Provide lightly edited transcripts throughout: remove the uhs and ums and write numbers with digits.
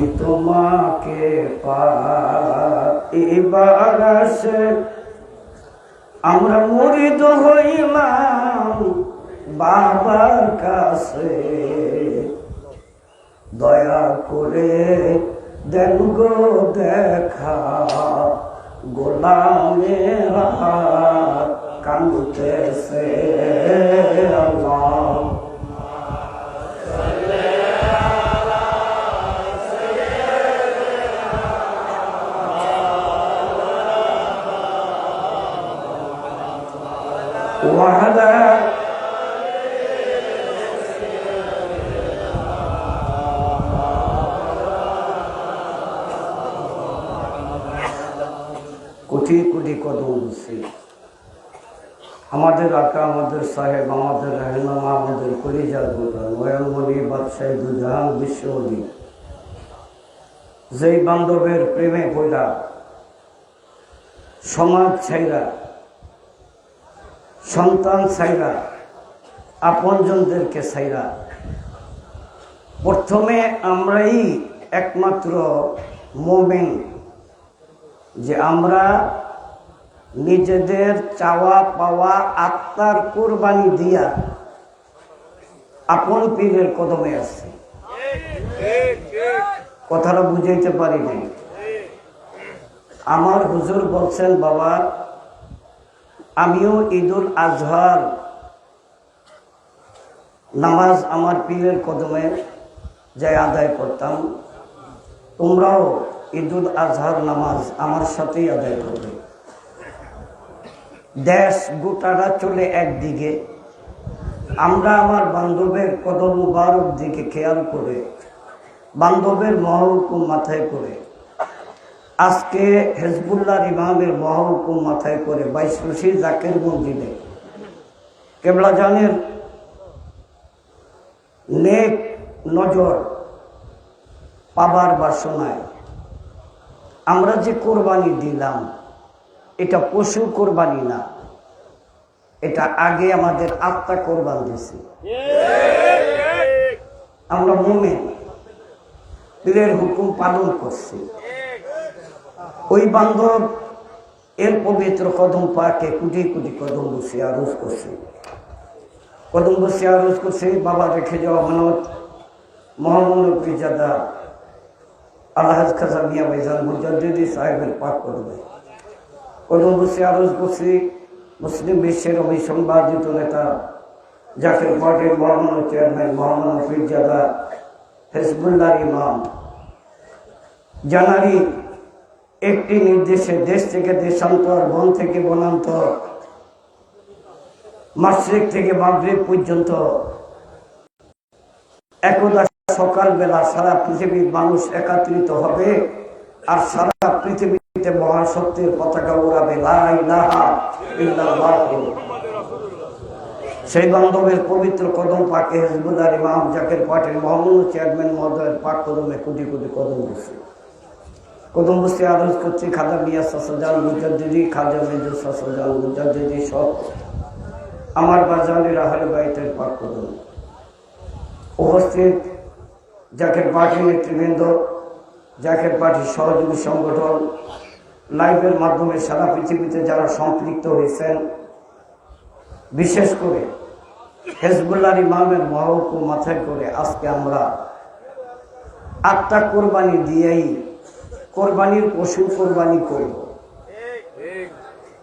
আমি তোমাকে পাইবার আশে আমরা মুরিদ হইলাম বাবার কাছে। দয়া করে দেন গো দেখা, গোলামেরা কাঁদতেছে। আল্লাহ ওয়াহাদা কোটি কোটি কদম বলছি। আমাদের আকা, আমাদের সাহেব, আমাদের রাহনুমা, আমাদের কলিজার গোটা নয়নমণি বাদশাহী দুজাহান বিশ্বমণি, যেই বান্ধবের প্রেমে পড়া সমাজ ছাইরা, সন্তান ছাইরা, আপনজনদেরকে ছাইরা, প্রথমে আমরাই একমাত্র মুমিন যে আমরা নিজেদের চাওয়া পাওয়া আত্মার কুরবানি দিয়া আপন পীরের কদমে আছি। কথাটা বুঝাইতে পারি নাই। আমার হুজুর বলছেন, বাবা আমিও ঈদুল আজহার নামাজ আমার পীরের কদমে যাই আদায় করতাম, তোমরাও ঈদুল আজহার নামাজ আমার সাথেই আদায় করবে। দেশ গোটাটা চলে একদিকে, আমরা আমার বান্ধবের কদম মুবারক দিকে খেয়াল করে, বান্ধবের মহহুকুম মাথায় করে, আজকে হেজবুল্লাহর ইমামের মহহুকুম মাথায় করে 22 জাকের মসজিদে কেবলা জানের নেক নজর পাবার বাসনায় আমরা যে কোরবানি দিলাম, এটা পশু কোরবানি না, এটা আগে আমাদের আত্মা কোরবান দিয়েছে। আমরা মুমিন, পীরের হুকুম পালন করছি। ওই বান্ধব এর পবিত্র কদম পাকে কোটি কোটি কদম বসে আরজ করছে, কদম বসে আরজ করছে। বাবা রেখে যাওয়া মানত মোহাম্মদ পিজাদা আলহাজ খাজা মিয়া ভাইজান মুজাদ্দিদি সাহেবের পাক করবে। কদম বসে আরজ করছি মুসলিম বিশ্বের অবিসংবাদিত নেতা জাকের পার্টির মহামান্য চেয়ারম্যান মোহাম্মদ পিজাদা হেজবুল্লাহর ইমাম জানারি একটি নির্দেশে দেশ থেকে দেশান্তর, বন থেকে বনান্তর, মাশরিক থেকে মাগরিব পর্যন্ত একদা সকালবেলা সারা পৃথিবীর মানুষ একত্রিত হবে আর সারা পৃথিবীতে মহাশক্তির পতাকা উড়াবে, লা ইলাহা ইল্লাল্লাহ। সেই বান্ধবের পবিত্র কদম পাকে হেজবুল্লাহর ইমাম জাকের পার্টির মহামান্য চেয়ারম্যান মহোদয়ের পাক কদমে কোটি কোটি কদম বসে। কদম বসে আরজ করছি খাজা মিয়া সাসাজান মুজাদ্দিদি, খাজা মেজর সাসাজান মুজাদ্দিদি সব আমার বাজানের আহলে বাইতের পাক কদম। উপস্থিত জাকের পার্টির নেতৃবৃন্দ, জাকের পার্টির সহযোগী সংগঠন, লাইভের মাধ্যমে সারা পৃথিবীতে যারা সম্পৃক্ত হয়েছেন, বিশেষ করে হেজবুল্লাহর ইমামের মহহুকুম মাথায় করে আজকে আমরা আত্মা কোরবানি দিয়েই কোরবানির পশু কোরবানি করব।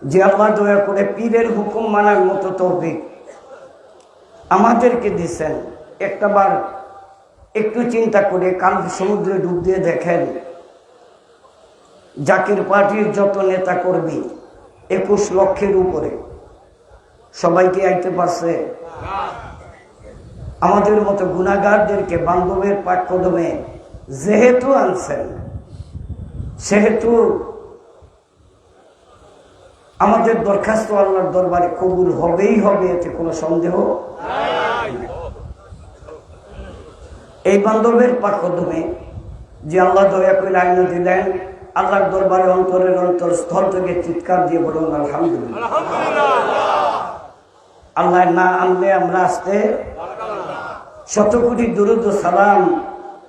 যে আল্লাহ দয়া করে পীরের হুকুম মানার মতো তৌফিক আমাদেরকে দিচ্ছেন। একটাবার একটু চিন্তা করে কাল সমুদ্রে ডুব দিয়ে দেখেন, জাকের পার্টির যত নেতা কর্মী 21 লক্ষের উপরে, সবাইকে আইতে পারছে? আমাদের মতো গুনাহগারদেরকে বান্ধবের পাক কদমে যেহেতু আনছেন, সেহেতু আমাদের দরখাস্ত আল্লাহর দরবারে কবুল হবেই হবে, এতে কোনো সন্দেহ। এই বান্ধবের পাক কদমে যে আল্লাহ দয়া করে আইন দিলেন, আল্লাহর দরবারে অন্তরের অন্তরস্থল থেকে চিৎকার দিয়ে বলুন আলহামদুলিল্লাহ। আল্লাহ না আনলে আমরা আসতে শত কোটি দুরুদ ও সালাম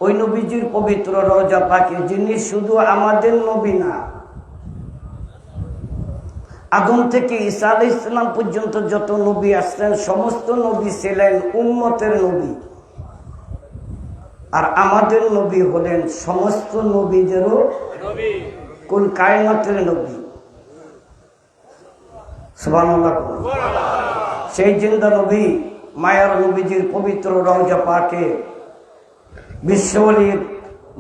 ওই নবীজির পবিত্র রওজা পাকে, যিনি শুধু আমাদের নবী না, আদম থেকে ঈসা আলাইহিস সালাম পর্যন্ত যত নবী আসলেন সমস্ত নবী ছিলেন উম্মতের নবী, আর আমাদের নবী হলেন সমস্ত নবীদেরও নবী, কুল কায়নাতের নবী। সুবহানাল্লাহ। সেই জিন্দা নবী মায়ার নবীজির পবিত্র রওজা পাকে, বিশ্বওয়ালির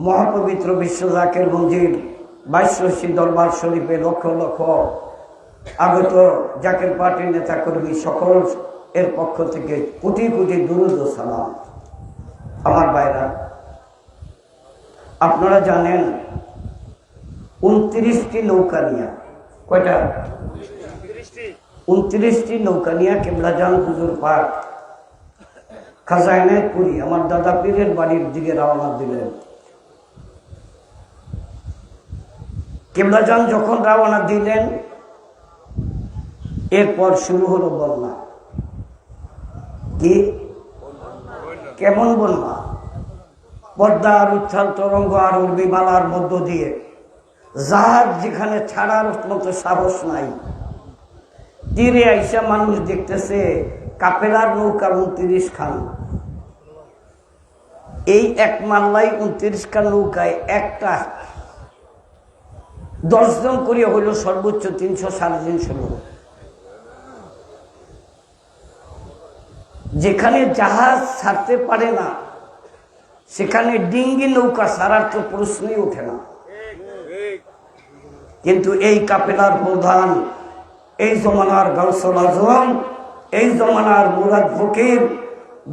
মহাপবিত্র বিশ্ব জাকের মঞ্জিল 22 দরবার শরীফে লক্ষ লক্ষ আগত জাকের পার্টির নেতা কর্মী সকল এর পক্ষ থেকে কোটি কোটি দুরূদ ও সালাম। আমার ভাইরা, আপনারা জানেন 29টি নৌকা নিয়া, কয়টা? 29টি নৌকা নিয়া কিবলাজান হুজুর পাক খাজা এনায়েতপুরী আমার দাদা পীরের বাড়ির দিকে রওনা দিলেন। কিবলাজান যখন রওনা দিলেন, এরপর শুরু হলো বন্যা। কি কেমন বন্যা? পদ্মা আর উত্থাল তরঙ্গ আর উর্বিমালার মধ্য দিয়ে জাহাজ যেখানে ছাড়ার মতো সাহস নাই, তীরে আইসা মানুষ দেখতেছে কাপেলার নৌকা 29 খান। এই এক মাল্লাই 29 খান নৌকায় একটা 10 জন করে হইল সর্বোচ্চ 300 350 লোক। যেখানে জাহাজ ছাড়তে পারে না সেখানে ডিঙ্গি নৌকা ছাড়ার তো প্রশ্নই ওঠে না। কিন্তু এই কাপেলার প্রধান, এই জমানার গাউসুল আজম, এই জমানার মুরাদ ফকির,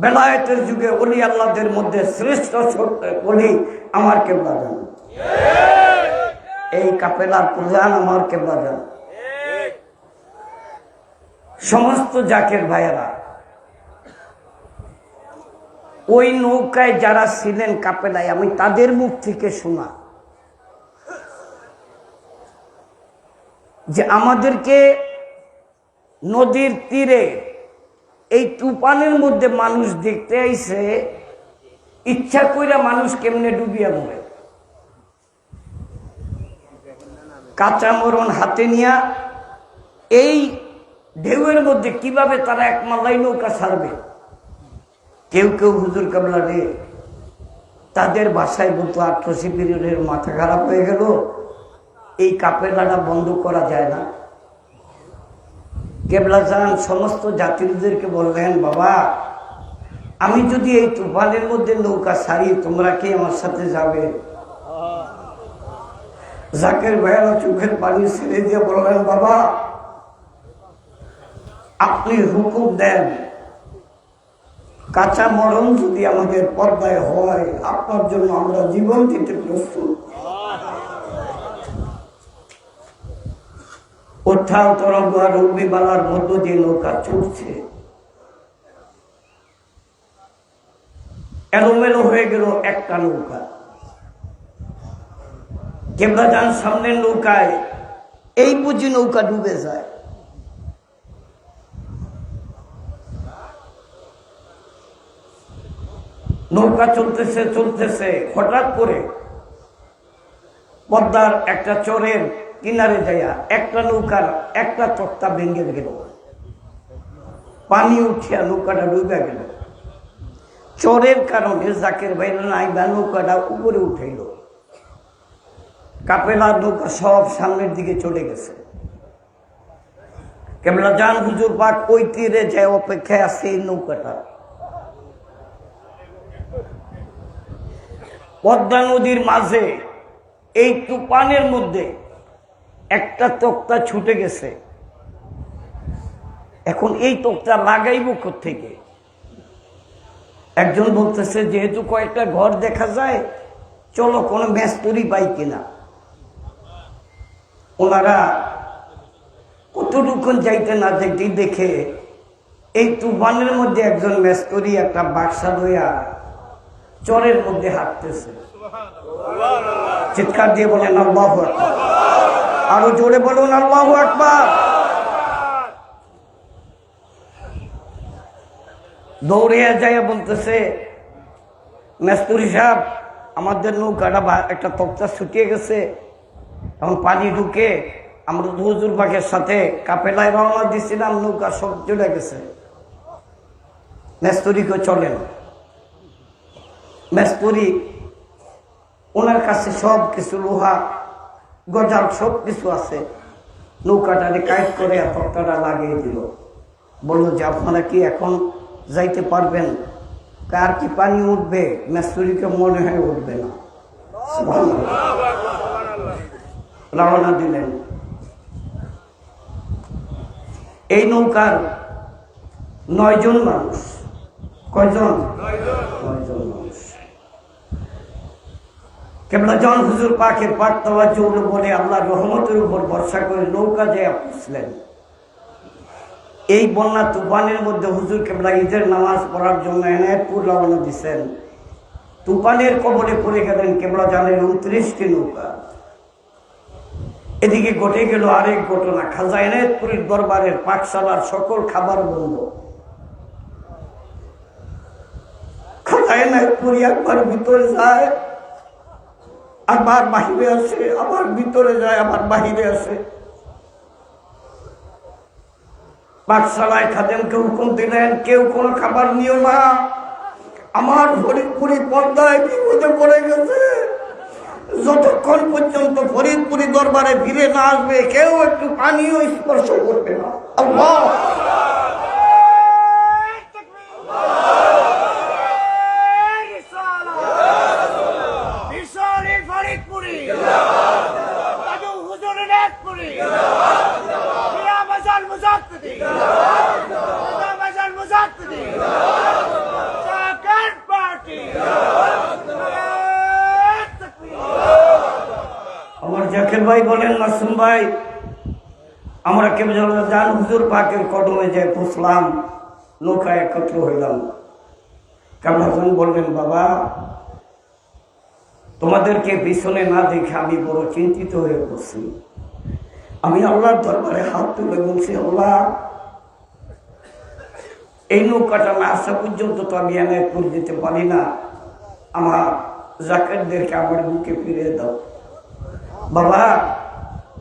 বেলায়েতের যুগে ওলি আল্লাহদের মধ্যে শ্রেষ্ঠ ওলি আমার কিবলাজান, এই কাপেলার প্রধান আমার কিবলাজান। সমস্ত জাকের ভাইয়েরা, ওই নৌকায় যারা ছিলেন কাপেলায়, আমি তাদের মুখ থেকে শোনা যে আমাদেরকে নদীর তীরে এই তুফানের মধ্যে মানুষ দেখতে আইছে, ইচ্ছা কইরা মানুষ কেমনে ডুবিয়া মরে, কাঁচা মরণ হাতে নিয়া এই ঢেউয়ের মধ্যে কিভাবে তারা এক মাল্লাই নৌকা ছাড়বে। কেউ কেউ হুজুর কাবলা রে, তাদের ভাষায় বলতো আত্মশিবিরের মাথা খারাপ হয়ে গেল, এই কাপেলাটা বন্ধ করা যায় না। কিবলাজান সমস্ত যাত্রীদেরকে বললেন, বাবা আমি যদি এই তুফানের মধ্যে নৌকা ছাড়ি, তোমরা কি আমার সাথে যাবে? জাকের ভাইয়েরা চোখের পানি ছেড়ে দিয়ে বললেন, বাবা আপনি হুকুম দেন, কাঁচা মরণ যদি আমাদের পর্দায় হয় আপনার জন্য আমরা জীবন দিতে প্রস্তুত। উত্থাল তরঙ্গ আর উর্মিমালার মধ্য দিয়ে নৌকা ছুটছে, এলোমেলো হয়ে গেল একটা নৌকা। কিবলাজান সামনের নৌকায়, এই বুঝি নৌকা ডুবে যায়। নৌকা চলতেছে চলতেছে, হঠাৎ করে পদ্মার একটা চরের কিনারে যাইয়া একটা নৌকার একটা তক্তা ভেঙে গেল, পানি উঠিয়া নৌকাটা ডুবে গেল। চরের কারণে জাকের বাইরে নাই বা নৌকাটা উপরে উঠাইল, কাপেলার নৌকা সব সামনের দিকে চলে গেছে। কিবলাজান হুজুর পাক ওই তীরে যায় অপেক্ষায় আছে এই নৌকাটা। পদ্মা নদীর মাঝে এই তুফানের মধ্যে একটা তক্তা ছুটে গেছে। এখন এই তক্তা লাগাইব কোত্থেকে? একজন বলতেছে যেহেতু কয়েকটা ঘর দেখা যায়, চলো কোনো মেস্তরি পাই কিনা। ওনারা কতটুকুন যাইতে না যাইতে দেখে এই তুফানের মধ্যে একজন মেস্তরি একটা বাক্সা লইয়া চরের মধ্যে হাঁটতেছে। চিৎকার দিয়ে বলেন আল্লাহু আকবার, আরো জোরে বলুন আল্লাহু আকবার। দৌড়িয়া যাইয়া বলতেছে, মেস্তরি সাহেব আমাদের নৌকাটা একটা তক্তা ছুটিয়ে গেছে, এখন পানি ঢুকে আমরা হুজুর পাকের সাথে কাপেলায় রওনা দিছিলাম, নৌকা সব চলে গেছে। মেস্তরিকে চলেন, মেস্তরি ওনার কাছে সব কিছু লোহা গজাল সব কিছু আছে, নৌকাটারে কাইট করে তক্তাটা লাগিয়ে দিল। বললো যে আপনারা কি এখন যাইতে পারবেন? কার কি পানি উঠবে? মেস্তরিকে মনে হয় উঠবে না। রওনা দিলেন। এই নৌকার 9 জন মানুষ। কয়জন? 9 জন মানুষ। কেবলা জন হুজুর পাকের পাক তাওয়াজ্জুহ বলে আল্লাহর রহমতের উপর ভরসা করে নৌকা যেয়ে পৌঁছলেন। এই বন্যা তুফানের মধ্যে হুজুর কেবলা ঈদের নামাজ পড়ার জন্য এনায়েতপুর রওনা দিচ্ছেন। তুফানের কবলে পড়ে গেলেন কেবলা জানেন 29টি নৌকা। এদিকে ঘটে গেল আরেক ঘটনা, খাজা এনায়েতপুরের দরবারের পাকশালার সকল খাবার বন্ধ। খাজা এনায়েতপুরি একবার ভিতরে যায়, আবার বাহিরে আসে, আবার ভিতরে যায়, আবার বাহিরে আসে। পাকশালায় খাদেমকে হুকুম দিলেন, কেউ কোনো খাবার নিও না, আমার ফরিদপুরি পর্দায় বিপদে পড়ে গেছে। যতক্ষণ পর্যন্ত ফরিদপুরি দরবারে ফিরে না আসবে কেউ একটু পানিও স্পর্শ করবে না। আল্লাহ আমার জাকির ভাই বলেন, মাসুম ভাই, আমরা কেবল জান হুজুর পাকের কদমে যে পৌঁছলাম, নৌকা একত্র হইলাম। কেমন বললেন, বাবা তোমাদেরকে পিছনে না দেখে আমি বড় চিন্তিত হয়ে পড়ছি। আমি আল্লাহর দরবারে হাত তুলে বলছি, আল্লাহ এই নৌকাটা না আসা পর্যন্ত তো আমি এনায়েতপুর যেতে পারি না, আমার জাকিরদেরকে আমার বুকে ফিরিয়ে দাও। বাবা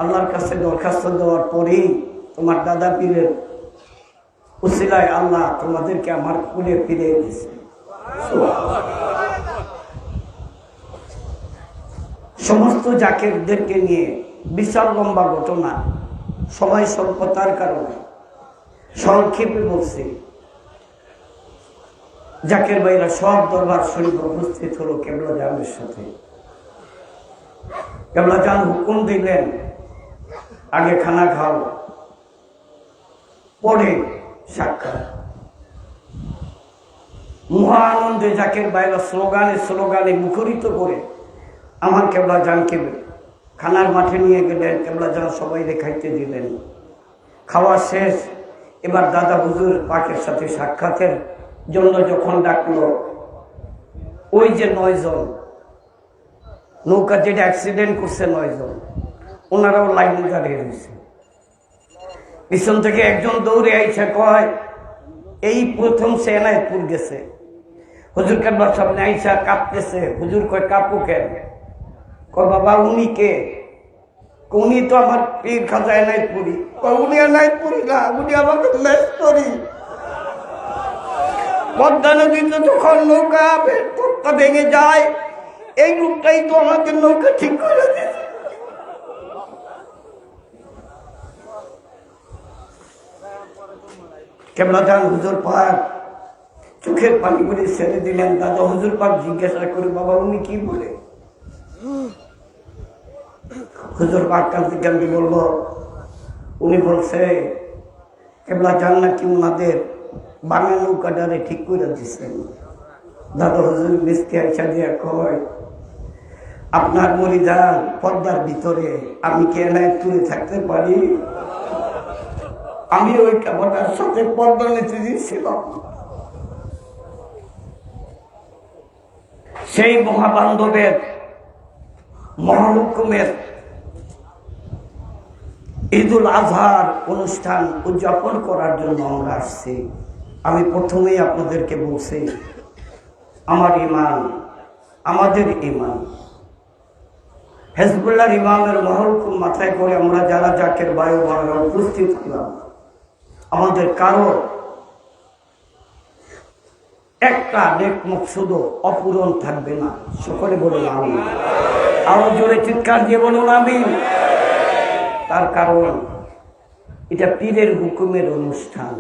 আল্লাহর কাছে দরখাস্ত দেওয়ার পরেই তোমার দাদা পীরের উসিলায় আল্লাহ তোমাদেরকে আমার কুলে ফিরিয়ে দিয়েছে। সমস্ত জাকিরদেরকে নিয়ে বিশাল লম্বা ঘটনা, সময় স্বল্পতার কারণে সংক্ষেপে বলছি। জাকির ভাইরা সব দরবার শরীফ উপস্থিত হলো কেবলা জানের সাথে। কেবলা জান হুকুম দিলেন, আগে খানা খাও, পরে সাক্ষাৎ। মহা আনন্দে জাকির ভাইরা স্লোগানে মুখরিত করে আমার কেবলা জানকে খানার মাঠে নিয়ে গেলেন। কেবলা জান সবাই খাইতে দিলেন। খাওয়া শেষ, এবার দাদা হুজুর পাকের সাথে সাক্ষাতের জন্য যখন ডাকলো, ওই যে 9 জন নৌকা যেটা অ্যাক্সিডেন্ট করছে 9 জন, ওনারাও লাইনে দাঁড়িয়ে রয়েছে। পিছন থেকে একজন দৌড়ে আইসা কয়, এই প্রথম সে এনায়েতপুর গেছে। হুজুর কেবলার সামনে আইসা কাঁপতেছে। হুজুর কয়, কাঁপু কেন? কয়, বাবা উনি কে? উনি তো আমার পীর খাজা এনায়েতপুরি। কয়, উনি এনায়েতপুরি না, উনি আমাকে মেস্তরি। পদ্মা নদীতে যখন নৌকা ভেঙে যায়, এই রূপটাই তো আমাদের নৌকা ঠিক করে দিয়েছে। কেবলা জান হুজুর পাক চোখের পানি করে ছেড়ে দিলেন। দাদা হুজুর পাক জিজ্ঞাসা করে, বাবা উনি কি বলে? হুজুর পাক কাঁদতে কাঁদতে বলল, উনি বলছে কেবলা জান নাকি ওনাদের বাংলা নৌকাটারে ঠিক করে দিচ্ছেন। দাদা হুজুর মিষ্টি আইসা দিয়ে কয়, আপনার মরিদান পর্দার ভিতরে, আমি কি এনায়েতপুরে থাকতে পারি? আমি ওই কাপড়টার সাথে পর্দা নিতে দিয়েছিলাম। সেই মহাবান্ধবের মহাহুকুমের ঈদুল আজহার অনুষ্ঠান উদযাপন করার জন্য আমরা আসছি। আমি প্রথমেই আপনাদেরকে বলছি, আমার ঈমান আমাদের ইমান। হিজবুল্লাহর ইমামের মহলকুম মাথায় করে আমরা যারা জাকের বায়ু বাংলা উপস্থিত হলাম, আমাদের কারো একটা নেক মকসুদ অপূরণ থাকবে না। সকলে বলুন আমিন। আরো জোরে চিৎকার দিয়ে বলুন আমিন। তার কারণ এটা পীরের হুকুমের অনুষ্ঠান।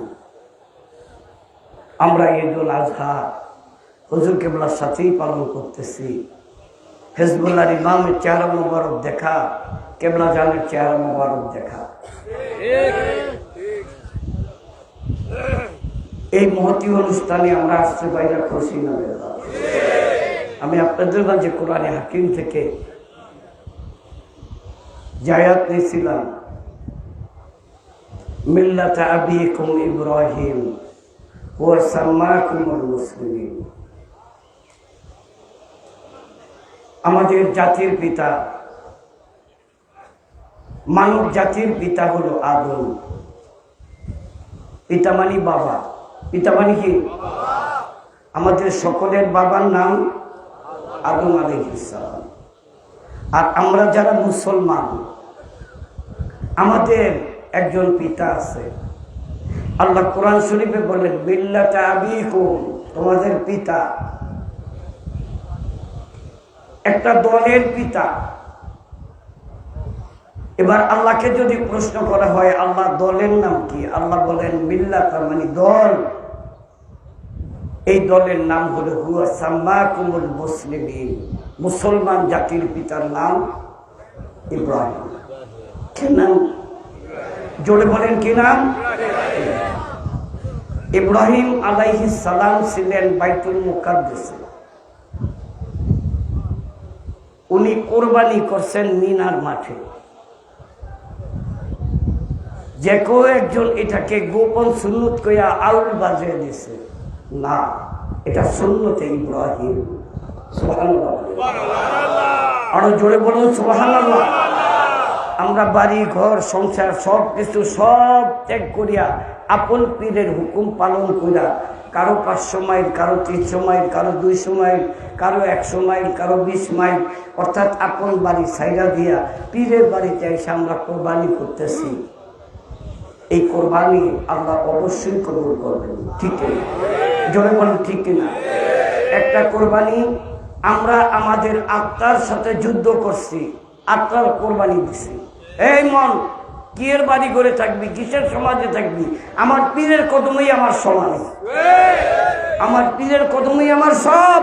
আমরা ঈদুল আজহা হুজুর কেবলার সাথেই পালন করতেছি। হিজবুল্লাহর ইমামের চেহারা মোবারক দেখা, কেবলা জানের চেহারা মোবারক দেখা। এই মহতী অনুষ্ঠানে আমরা আসতে বাইরে খুশি না বেদা। আমি আপনাদের মাঝে কোরআনে হাকিম থেকে জায়াত নিয়েছিলাম, মিল্লাত আবিকুম ইব্রাহিম ওয়া সাম্মাকুমুল মুসলিমিন। আমাদের জাতির পিতা, মানব জাতির পিতা হলো আদম। পিতা মানে বাবা, পিতা মানে কি? আমাদের সকলের বাবার নাম আদম আলাইহিস সালাম। আর আমরা যারা মুসলমান, আমাদের একজন পিতা আছে। আল্লাহ কোরআন শরীফে বলেন মিল্লাত আবিকুম, তোমাদের পিতা একটা দলের পিতা। এবার আল্লাহকে যদি প্রশ্ন করা হয় আল্লাহ দলের নাম কি, আল্লাহ বলেন মিল্লাত মানে দল। এই দলের নাম হলো হুয়া সাম্মাকুমুল মুসলিমিন, মুসলমান জাতির পিতার নাম ইব্রাহিম। কি নাম? জোরে বলেন কি নাম? ইব্রাহিম আলাইহিস সালাম ছিলেন বাইতুল মুকাদ্দাসে। উনি কোরবানি করছেন মিনার মাঠে। যে কেউ একজন এটাকে গোপন সুন্নত কইয়া আউল বাজিয়ে দিছে, না, এটা সুন্নতে ইব্রাহিম। সুবহানাল্লাহ, আরো জোরে বলুন সুবহানাল্লাহ। আমরা বাড়ি ঘর সংসার সব কিছু সব ত্যাগ করিয়া আপন পীরের হুকুম পালন করিয়া, কারো 500 মাইল, কারো 300 মাইল, কারো 200 মাইল, কারো 100 মাইল, কারো 20 মাইল, অর্থাৎ আপন বাড়ি ছাইরা দিয়া পীরের বাড়িতে এসে আমরা কোরবানি করতেছি। এই কোরবানি আল্লাহ অবশ্যই কবুল করবেন, ঠিক কিনা? জোরে বলেন ঠিক কিনা? একটা কোরবানি আমরা আমাদের আত্মার সাথে যুদ্ধ করছি, আত্মার কোরবানি দিছি। এই মন, কিয়ের বাড়ি করে থাকবি, কিসের সমাজে থাকবি? আমার পীরের কদমেই আমার সমাজ, আমার পীরের কদমেই আমার সব।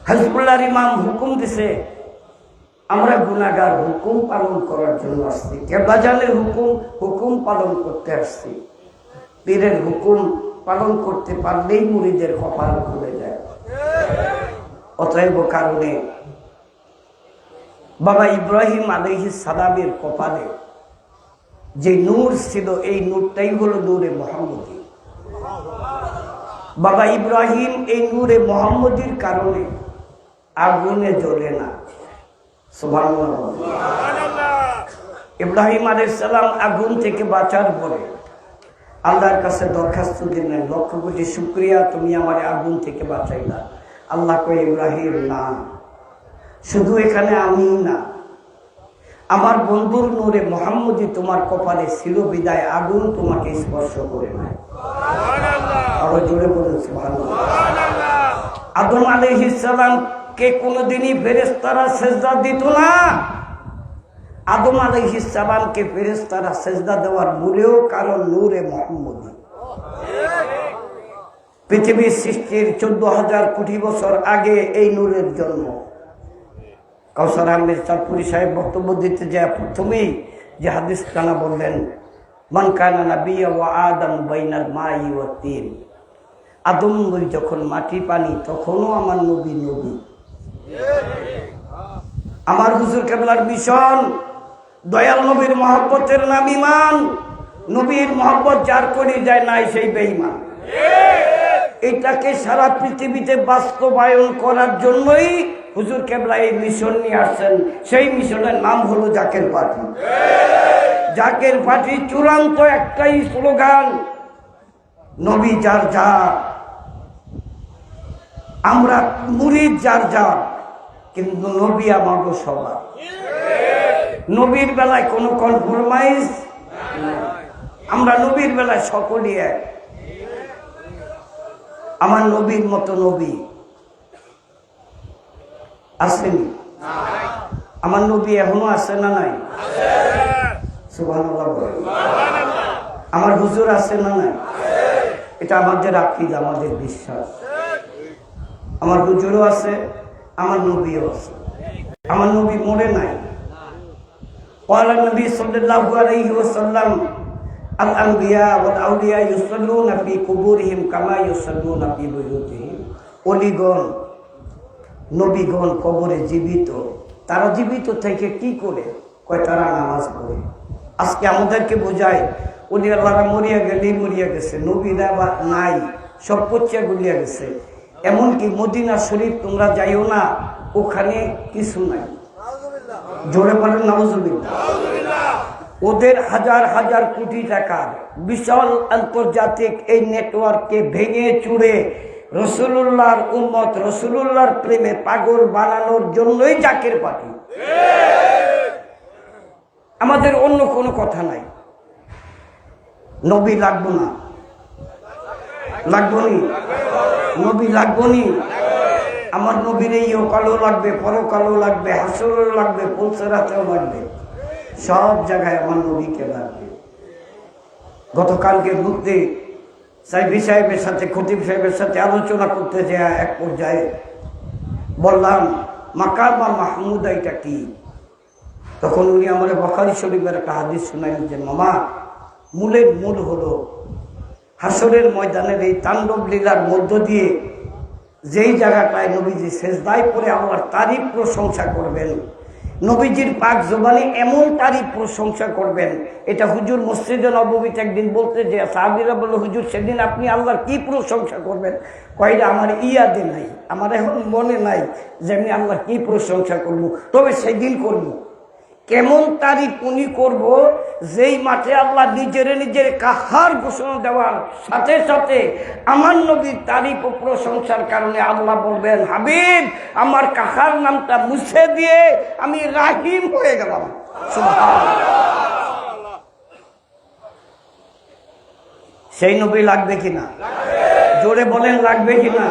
হিজবুল্লাহর ইমাম হুকুম দিছে, আমরা গুনাহগার, হুকুম পালন করার জন্য আসছি। কেবলাজানের হুকুম পালন করতে আসছি। পীরের হুকুম পালন করতে পারলেই মুরিদের কপাল খুলে যায়। অতএব কারণে বাবা ইব্রাহিম আলাইহিস সালামের কপালে যে নূর ছিল, এই নূরটাই হলো নূরে মুহাম্মদী। বাবা ইব্রাহিম এই নূরে মুহাম্মদীর কারণে আগুনে জ্বলে না। সুবহানাল্লাহ। ইব্রাহিম আলাইহিস সালাম আগুন থেকে বাঁচার পরে আল্লাহর কাছে দরখাস্ত দিলেন, লক্ষ কোটি শুকরিয়া, তুমি আমার আগুন থেকে বাঁচাইলা। আল্লাহ কয়, ইব্রাহিম না, শুধু এখানে আমি না, আমার বন্ধুর নূরে মুহাম্মদী তোমার কপালে ছিল বিদায় আগুন তোমাকে স্পর্শ করে নাই। আরো জোরে বলুন সুবহানাল্লাহ। আদম আলাইহিস সালাম কে কোনদিনই ফেরেশতারা সিজদা দিত না। আদম আলাইহিস সালামকে ফেরেশতারা সিজদা দেওয়ার মূলেও কারণ নূরে মুহাম্মদী। পৃথিবীর সৃষ্টির 14,000 কোটি বছর আগে এই নূরের জন্ম। কাউসার আহমেদ চাঁদপুরি সাহেব বক্তব্য দিতে যায় প্রথমেই যে হাদিস কানা বললেন, মান কানা নাবিয়্যা ওয়া আদম বাইনাল মাই ওয়া তিন। আদম নবী যখন মাটি পানি, তখনও আমার নবী নবী। আমার হুজুর কেবলার মিশন দয়াল নবীর মহব্বতের নাম ঈমান। নবীর মহব্বত যার করে যায় নাই সেই বেঈমান। এটাকে সারা পৃথিবীতে বাস্তবায়ন করার জন্যই হুজুর কেবলা এই মিশন নিয়ে আসছেন। সেই মিশনের নাম হলো জাকের পার্টি। জাকের পার্টি চূড়ান্ত একটাই স্লোগান, নবী যার যা, আমরা মুরিদ যার যার, কিন্তু নবী আমাগো সবার। নবীর বেলায় কোনো কম্প্রোমাইজ, আমরা নবীর বেলায় সকলই এক। আমার নবীর মতো নবী আসেনি? আমার নবী এখনো আছে না নাই? সুবহানাল্লাহ বলেন। আমার হুজুর আছে না নাই? এটা আমাদের আকীদা, আমাদের বিশ্বাস। আমার হুজুরও আছে, আমার নবীও আছে। আমার নবী মরে নাই। ক্বালা নবী সাল্লাল্লাহু আলাইহি ওয়াসাল্লাম আল আনবিয়া ওয়াল আউলিয়া ইউসাল্লুনা ফি কুবুরিহিম কামা ইউসাল্লুনা ফি বুয়ুতিহিম। ওলিগণ, নবীগণ কবরে জীবিত। তারা জীবিত থেকে কি করে? কয় তারা নামাজ পড়ে। আজকে আমাদেরকে বোঝায় উনি আল্লাহরা মরিয়া গেলেই মরিয়া গেছে, নবীরা বা নাই, সব পচিয়া গুলিয়া গেছে। এমনকি মদিনা শরীফ তোমরা যাইও না, ওখানে কিছু নাই। জোরে বলেন নাউজুবিল্লাহ। ওদের হাজার হাজার কোটি টাকার বিশাল আন্তর্জাতিক এই নেটওয়ার্ককে ভেঙে চুরে রসুলুল্লাহর উম্মত, রসুলুল্লাহর প্রেমে পাগল বানানোর জন্যই জাকের পার্টি। আমাদের অন্য কোনো কথা নাই। নবী লাগবো না, লাগবো নি? নবী লাগবো নি? আমার নবীর ইহকালও লাগবে, পরকালও লাগবে, হাসরেও লাগবে, পুলসেরাতেও লাগবে, সব জায়গায় আমার নবীকে লাগবে। গতকালকে ঘুরতে সাইফি সাহেবের সাথে, খতিব সাহেবের সাথে আলোচনা করতে যায়, এক পর্যায়ে বললাম মাকামা মাহমুদা এটা কি? তখন উনি আমার বুখারী শরীফের একটা হাদিস শোনাইলেন যে মামা, মূলের মূল হলো হাসরের ময়দানের এই তাণ্ডব লীলার মধ্য দিয়ে যেই জায়গাটায় নবীজি সেজদায় পড়ে আল্লাহর তারিফ প্রশংসা করবেন, নবীজির পাক জবানে এমন তারিফ প্রশংসা করবেন, এটা হুজুর মসজিদে নববীতে একদিন বলতে যে সাহাবীরা বলল হুজুর সেদিন আপনি আল্লাহর কি প্রশংসা করবেন? কয়টা আমার ইয়াদে নাই, আমার এখন মনে নাই যে আমি আল্লাহর কি প্রশংসা করব, তবে সেদিন করব। কেমন তারিফ উনি করব? যেই মাঠে আল্লাহ নিজের কাহার ঘোষণা দেওয়ার সাথে সাথে আমার নবীর তারিফ ও প্রশংসার কারণে আল্লাহ বলবেন হাবিব আমার কাহার নামটা মুছে দিয়ে আমি রাহিম হয়ে গেলাম। সুবহানাল্লাহ। সেই নবী লাগবে কিনা? জোরে বলেন লাগবে কিনা?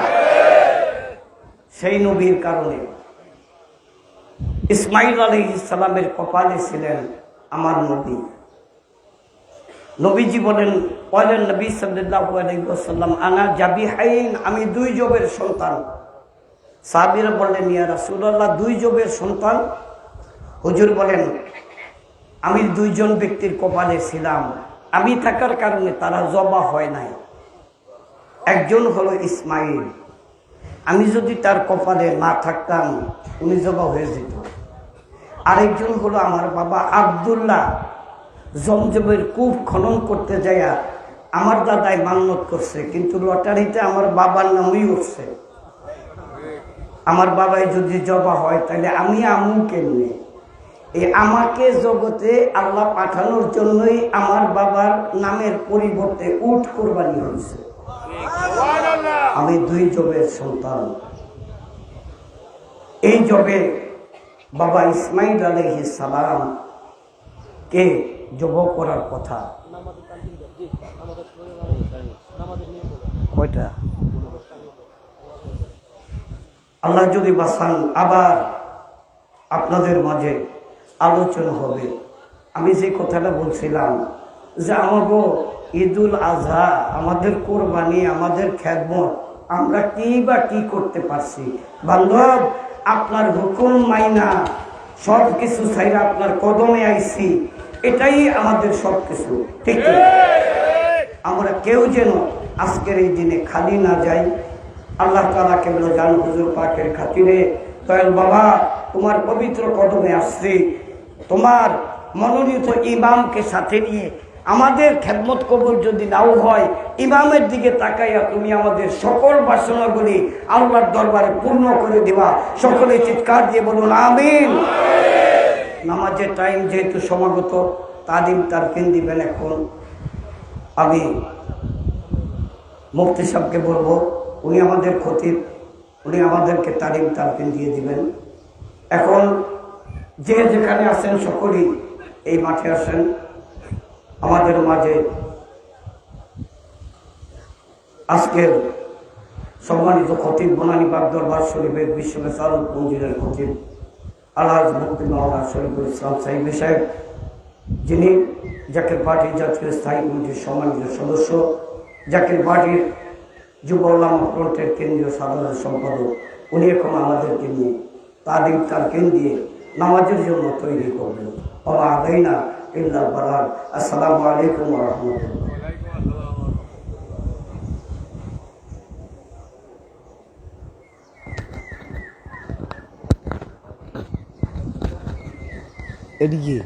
সেই নবীর কারণে ইসমাইল আলাইহিস সালামের কপালে ছিলেন আমার নবী। নবীজি বলেন বলেন নবী সাল্লাল্লাহু আলাইহি ওয়াসাল্লাম আনা জাবিহাইন, আমি দুই জবের সন্তান। সাহাবীরা বললেন ইয়া রাসূলুল্লাহ দুই জবের সন্তান? হুজুর বলেন আমি দুইজন ব্যক্তির কপালে ছিলাম, আমি থাকার কারণে তারা জবা হয় নাই। একজন হলো ইসমাইল, আমি যদি তার কপালে না থাকতাম উনি জবা হয়ে যেত। আরেকজন হলো আমার বাবা আব্দুল্লাহ, জমজমের কূপ খনন করতে যাইয়া আমার দাদাই মান্নত করছে, কিন্তু লটারিতে আমার বাবার নামই উঠছে। আমার বাবাই যদি জবা হয় তাহলে আমি আমু কেমনে? এই আমাকে জগতে আল্লাহ পাঠানোর জন্যই আমার বাবার নামের পরিবর্তে উট কোরবানি হয়েছে। আমি দুই জবের সন্তান। এই জবে বাবা ইসমাইল আলাইহিস সালাম কে জব করার কথা কয়টা? আল্লাহ যদি বাঁচান আবার আপনাদের মাঝে আলোচনা হবে। আমি যে কথাটা বলছিলাম যে আমাকে ঈদুল আজহা, আমাদের কোরবানি, আমাদের খেদমত, আমরা কি বা কি করতে পারছি? বান্ধব আপনার হুকুম মাইনা সব কিছু ছাইরা আপনার কদমে আইছি, এটাই আমাদের সব কিছু। ঠিক আমরা কেউ যেন আজকের এই দিনে খালি না যাই। আল্লাহ তাআলা কেবল জান হুজুর পাকের খাতিরে দয়াল বাবা তোমার পবিত্র কদমে আসছি, তোমার মনোনীত ইমামকে সাথে নিয়ে আমাদের খেদমত কবুল যদি নাও হয়, ইমামের দিকে তাকাইয়া তুমি আমাদের সকল বাসনাগুলি আল্লাহর দরবারে পূর্ণ করে দিবা। সকলে চিৎকার দিয়ে বলুন আমিন। নামাজের টাইম যেহেতু সমাগত, তালিম তারকিন দিবেন। এখন আমি মুফতি সাহেবকে বলবো, উনি আমাদের খতিব, উনি আমাদেরকে তালিম তালকিন দিয়ে দিবেন। এখন যে যেখানে আছেন সকলেই এই মাঠে আসেন। আমাদের মাঝে আজকের সম্মানিত খতিব বনানী পাক দরবার শরীফের বিশ্ব মেসারুল মঞ্জিলের খতিব আলহাজ মুফতি মাওলানা শরীফুল ইসলাম সাহিব সাহেব, যিনি জাকির পার্টি জাতীয় স্থায়ী কমিটির সম্মানিত সদস্য, জাকির পার্টির যুব উলামা ফ্রন্টের কেন্দ্রীয় সাধারণ সম্পাদক, উনি এখন আমাদেরকে নিয়ে তালিম তালকিন দিয়ে নামাজের জন্য তৈরি করবেন। ওয়া আলাইনা ইল্লাল বালাগ। আসসালামু আলাইকুম ওয়া রাহমাতুল্লাহ। এদিকে